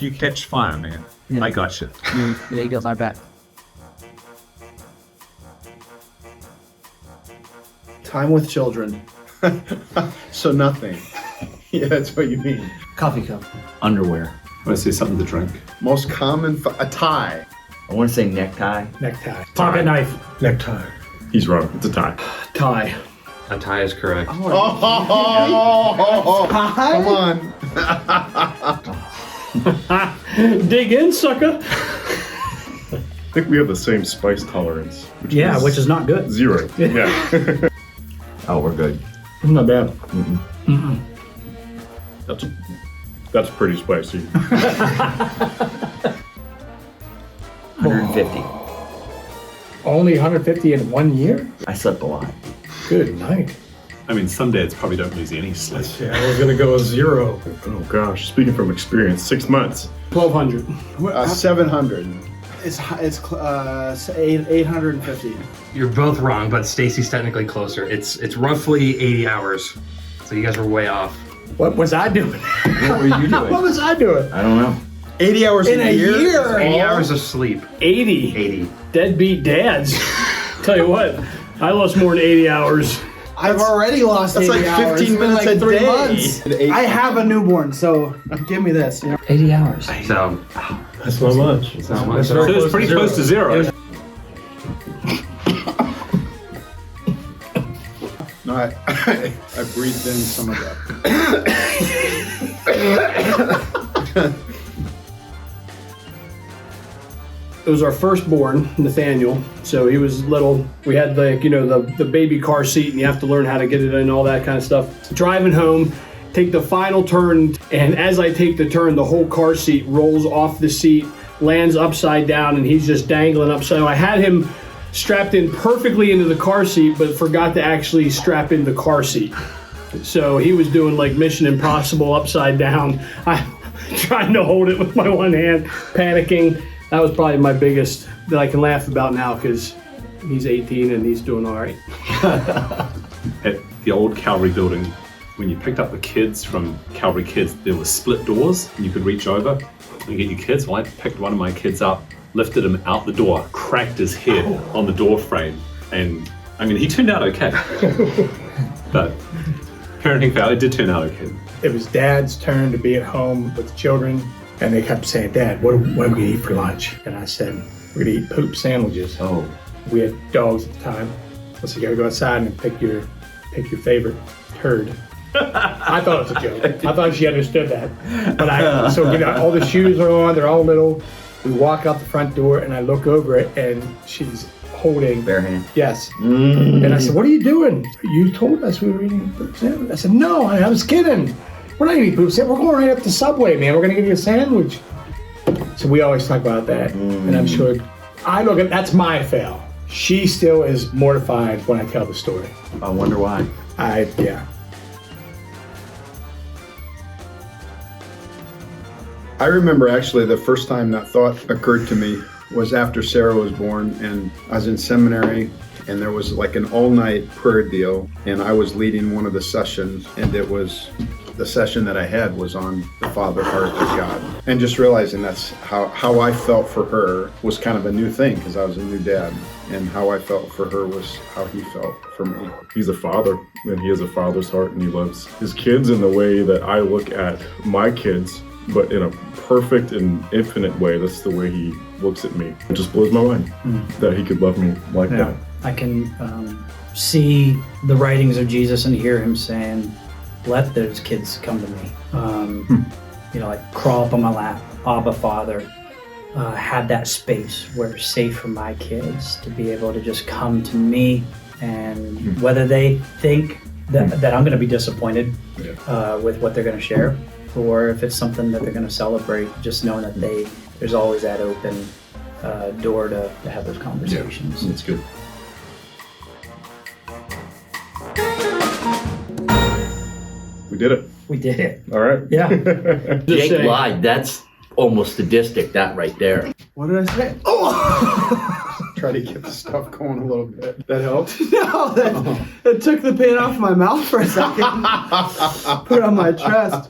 you catch fire, man, I got you. There you go, my bad. Time with children. So nothing. Yeah, that's what you mean. Coffee cup. Underwear. I want to say something to drink. Most common, a tie. I want to say necktie. Necktie. Pocket knife. Necktie. He's wrong. It's a tie. Tie. A tie is correct. Come on. Dig in, sucker. I think we have the same spice tolerance. Which is not good. 0. Yeah. Oh, we're good. Not bad. That's pretty spicy. 150. Only 150 in 1 year? I slept a lot. Good night. I mean, some dads probably don't lose any sleep. Yeah, I was gonna go 0. Oh gosh, speaking from experience, 6 months. 1,200. 700. It's 850. You're both wrong, but Stacy's technically closer. It's roughly 80 hours. So you guys were way off. What was I doing? What were you doing? What was I doing? I don't know. 80 hours In a year? 80 hours of sleep. 80. 80. Deadbeat dads. Tell you what, I lost more than 80 hours. I've already lost 80 like hours. 15 It's been minutes like a 3 day. months. I have a newborn, so give me this. You know? 80 hours. So That's not much. it's not much. So it's pretty close to 0. No, I breathed in some of that. It was our firstborn, Nathaniel. So he was little. We had the baby car seat, and you have to learn how to get it in, all that kind of stuff. Driving home, take the final turn, and as I take the turn, the whole car seat rolls off the seat, lands upside down, and he's just dangling upside down. I had him strapped in perfectly into the car seat, but forgot to actually strap in the car seat. So he was doing like Mission Impossible upside down. I'm trying to hold it with my one hand, panicking. That was probably my biggest that I can laugh about now because he's 18 and he's doing all right. At the old Calvary building, when you picked up the kids from Calvary Kids, there were split doors and you could reach over and get your kids. Well, I picked one of my kids up, lifted him out the door, cracked his head on the door frame, and I mean, he turned out okay. But parenting fail, it did turn out okay. It was Dad's turn to be at home with the children, and they kept saying, "Dad, what are we going to eat for lunch?" And I said, "We're going to eat poop sandwiches." Oh. We had dogs at the time. I said, "You got to go outside and pick your favorite turd." I thought it was a joke. I thought she understood that. But all the shoes are on, they're all little. We walk out the front door and I look over it and she's holding. Bare hand. Yes. And I said, "What are you doing? You told us we were eating poop sandwich." I said, "No, I was kidding. We're not eating poop sandwich. We're going right up to Subway, man. We're going to give you a sandwich." So we always talk about that. And I'm sure, that's my fail. She still is mortified when I tell the story. I wonder why. Yeah. I remember actually the first time that thought occurred to me was after Sarah was born, and I was in seminary, and there was like an all-night prayer deal, and I was leading one of the sessions, and it was the session that I had was on the Father heart of God, and just realizing that's how I felt for her was kind of a new thing because I was a new dad, and how I felt for her was how he felt for me. He's a father, and he has a father's heart, and he loves his kids in the way that I look at my kids, but in a perfect and infinite way. That's the way he looks at me. It just blows my mind that he could love me like that. I can see the writings of Jesus and hear him saying, "Let those kids come to me." Like crawl up on my lap, Abba Father. Have that space where it's safe for my kids to be able to just come to me, and whether they think that I'm going to be disappointed with what they're going to share, or if it's something that they're going to celebrate, just knowing that there's always that open door to have those conversations. Yeah, that's good. We did it. We did it. All right. Yeah. Jake lied. That's almost sadistic, that right there. What did I say? Oh! Try to get the stuff going a little bit. That helped? No, that took the pain off my mouth for a second. Put it on my chest.